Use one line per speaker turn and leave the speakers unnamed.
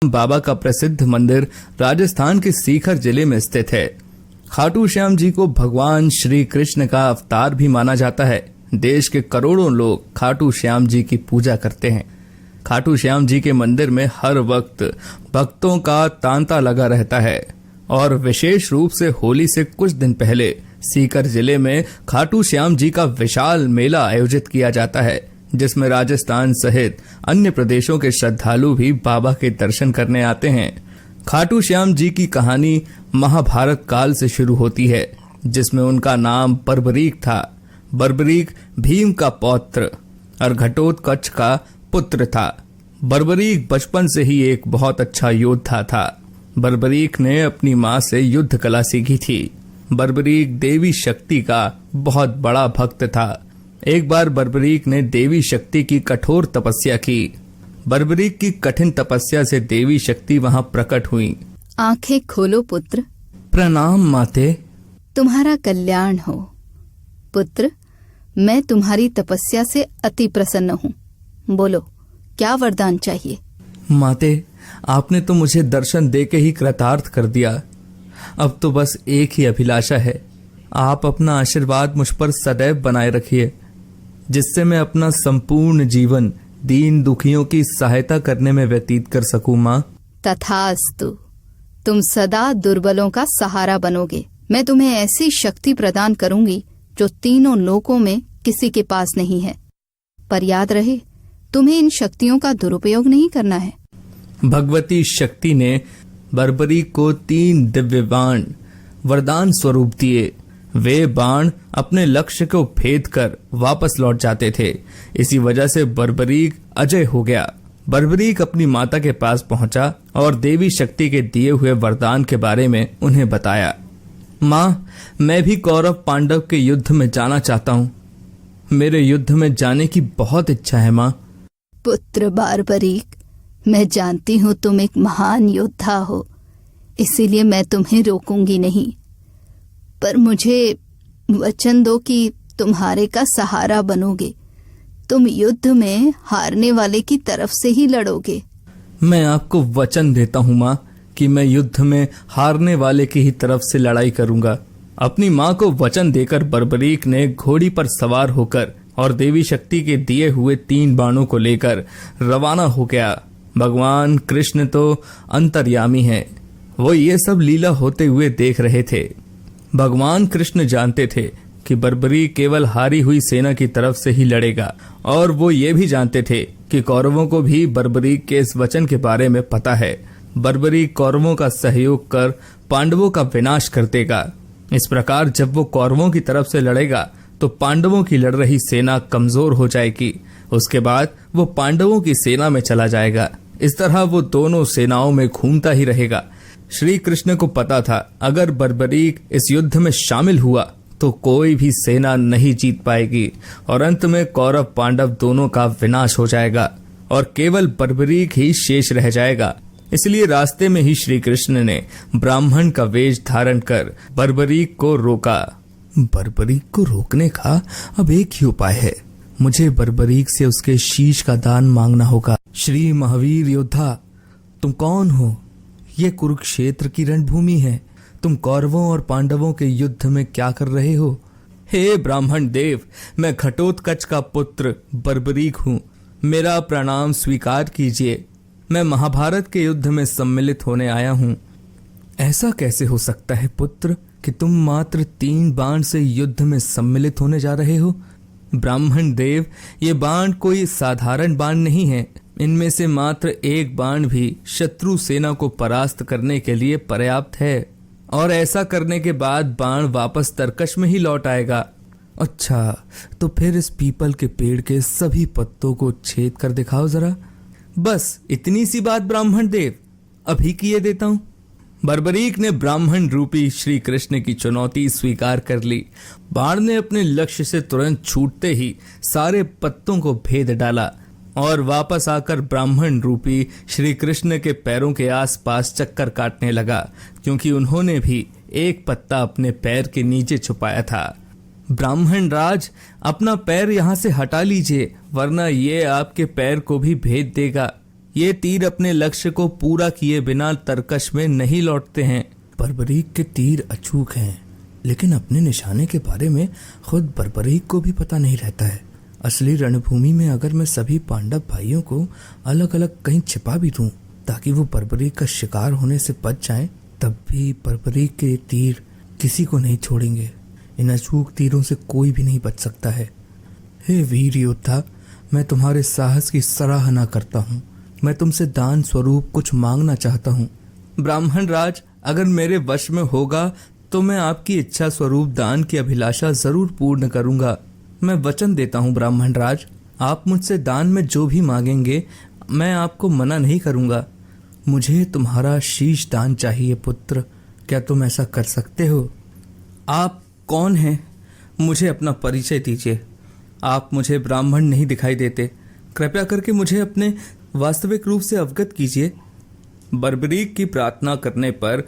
बाबा का प्रसिद्ध मंदिर राजस्थान के सीकर जिले में स्थित है। खाटू श्याम जी को भगवान श्री कृष्ण का अवतार भी माना जाता है। देश के करोड़ों लोग खाटू श्याम जी की पूजा करते हैं। खाटू श्याम जी के मंदिर में हर वक्त भक्तों का तांता लगा रहता है और विशेष रूप से होली से कुछ दिन पहले सीकर जिले में खाटू श्याम जी का विशाल मेला आयोजित किया जाता है, जिसमें राजस्थान सहित अन्य प्रदेशों के श्रद्धालु भी बाबा के दर्शन करने आते हैं। खाटू श्याम जी की कहानी महाभारत काल से शुरू होती है, जिसमें उनका नाम बर्बरीक था। बर्बरीक भीम का पौत्र और घटोत्कच का पुत्र था। बर्बरीक बचपन से ही एक बहुत अच्छा योद्धा था। बर्बरीक ने अपनी मां से युद्ध कला सीखी थी। बर्बरीक देवी शक्ति का बहुत बड़ा भक्त था। एक बार बर्बरीक ने देवी शक्ति की कठोर तपस्या की। बर्बरीक की कठिन तपस्या से देवी शक्ति वहां प्रकट हुई।
आंखें खोलो पुत्र।
प्रणाम माते।
तुम्हारा कल्याण हो पुत्र। मैं तुम्हारी तपस्या से अति प्रसन्न हूँ। बोलो, क्या वरदान चाहिए?
माते, आपने तो मुझे दर्शन देके ही कृतार्थ कर दिया। अब तो बस एक ही अभिलाषा है, आप अपना आशीर्वाद मुझ पर सदैव बनाए रखिए, जिससे मैं अपना संपूर्ण जीवन दीन दुखियों की सहायता करने में व्यतीत कर सकूं। माँ,
तथास्तु। तुम सदा दुर्बलों का सहारा बनोगे। मैं तुम्हें ऐसी शक्ति प्रदान करूंगी जो तीनों लोकों में किसी के पास नहीं है। पर याद रहे, तुम्हें इन शक्तियों का दुरुपयोग नहीं करना है।
भगवती शक्ति ने बर्बरीक को 3 दिव्य बाण वरदान स्वरूप दिए। वे बाण अपने लक्ष्य को भेद कर वापस लौट जाते थे। इसी वजह से बर्बरीक अजय हो गया। बर्बरीक अपनी माता के पास पहुंचा और देवी शक्ति के दिए हुए वरदान के बारे में उन्हें बताया। माँ, मैं भी कौरव पांडव के युद्ध में जाना चाहता हूँ। मेरे युद्ध में जाने की बहुत इच्छा है। माँ।
पुत्र बर्बरीक, मैं जानती हूँ तुम एक महान योद्धा हो, इसीलिए मैं तुम्हें रोकूंगी नहीं। पर मुझे वचन दो कि तुम्हारे का सहारा बनोगे। तुम युद्ध में हारने वाले की तरफ से ही लड़ोगे।
मैं आपको वचन देता हूँ माँ कि मैं युद्ध में हारने वाले की ही तरफ से लड़ाई करूंगा। अपनी माँ को वचन देकर बर्बरीक ने घोड़ी पर सवार होकर और देवी शक्ति के दिए हुए 3 बाणों को लेकर रवाना हो गया। भगवान कृष्ण तो अंतर्यामी हैं। वो ये सब लीला होते हुए देख रहे थे। भगवान कृष्ण जानते थे कि बर्बरीक केवल हारी हुई सेना की तरफ से ही लड़ेगा, और वो ये भी जानते थे कि कौरवों को भी बर्बरीक के इस वचन के बारे में पता है। बर्बरीक कौरवों का सहयोग कर पांडवों का विनाश कर देगा। इस प्रकार जब वो कौरवों की तरफ से लड़ेगा तो पांडवों की लड़ रही सेना कमजोर हो जाएगी। उसके बाद वो पांडवों की सेना में चला जाएगा। इस तरह वो दोनों सेनाओं में घूमता ही रहेगा। श्री कृष्ण को पता था, अगर बर्बरीक इस युद्ध में शामिल हुआ तो कोई भी सेना नहीं जीत पाएगी और अंत में कौरव पांडव दोनों का विनाश हो जाएगा और केवल बर्बरीक ही शेष रह जाएगा। इसलिए रास्ते में ही श्री कृष्ण ने ब्राह्मण का वेश धारण कर बर्बरीक को रोका। बर्बरीक को रोकने का अब एक ही उपाय है, मुझे बर्बरीक से उसके शीश का दान मांगना होगा। श्री महावीर योद्धा, तुम कौन हो? ये कुरुक्षेत्र की रणभूमि है। तुम कौरवों और पांडवों के युद्ध में क्या कर रहे हो? हे ब्राह्मण देव, मैं घटोत्कच का पुत्र बर्बरीक हूँ। मेरा प्रणाम स्वीकार कीजिए। मैं महाभारत के युद्ध में सम्मिलित होने आया हूँ। ऐसा कैसे हो सकता है पुत्र कि तुम मात्र 3 बाण से युद्ध में सम्मिलित होने जा रहे हो? ब्राह्मण देव, ये बाण कोई साधारण बाण नहीं है। इनमें से मात्र 1 बाण भी शत्रु सेना को परास्त करने के लिए पर्याप्त है, और ऐसा करने के बाद बाण वापस तरकश में ही लौट आएगा। अच्छा, तो फिर इस पीपल के पेड़ के सभी पत्तों को छेद कर दिखाओ जरा। बस इतनी सी बात ब्राह्मण देव, अभी किए देता हूं। बर्बरीक ने ब्राह्मण रूपी श्री कृष्ण की चुनौती स्वीकार कर ली। बाण ने अपने लक्ष्य से तुरंत छूटते ही सारे पत्तों को भेद डाला और वापस आकर ब्राह्मण रूपी श्री कृष्ण के पैरों के आसपास चक्कर काटने लगा, क्योंकि उन्होंने भी एक पत्ता अपने पैर के नीचे छुपाया था। ब्राह्मण राज, अपना पैर यहाँ से हटा लीजिए, वरना ये आपके पैर को भी भेद देगा। ये तीर अपने लक्ष्य को पूरा किए बिना तरकश में नहीं लौटते हैं। बर्बरीक के तीर अचूक हैं, लेकिन अपने निशाने के बारे में खुद बर्बरीक को भी पता नहीं रहता है। असली रणभूमि में अगर मैं सभी पांडव भाइयों को अलग अलग कहीं छिपा भी दूं ताकि वो बर्बरीक का शिकार होने से बच जाएं, तब भी बर्बरीक के तीर किसी को नहीं छोड़ेंगे। इन अचूक तीरों से कोई भी नहीं बच सकता है। हे वीर योद्धा, मैं तुम्हारे साहस की सराहना करता हूँ। मैं तुमसे दान स्वरूप कुछ मांगना चाहता हूँ। ब्राह्मण राज, अगर मेरे वश में होगा तो मैं आपकी इच्छा स्वरूप दान की अभिलाषा जरूर पूर्ण करूंगा। मैं वचन देता हूँ ब्राह्मण राज, आप मुझसे दान में जो भी मांगेंगे मैं आपको मना नहीं करूंगा। मुझे तुम्हारा शीश दान चाहिए पुत्र, क्या तुम ऐसा कर सकते हो? आप कौन हैं? मुझे अपना परिचय दीजिए। आप मुझे ब्राह्मण नहीं दिखाई देते, कृपया करके मुझे अपने वास्तविक रूप से अवगत कीजिए। बर्बरीक की प्रार्थना करने पर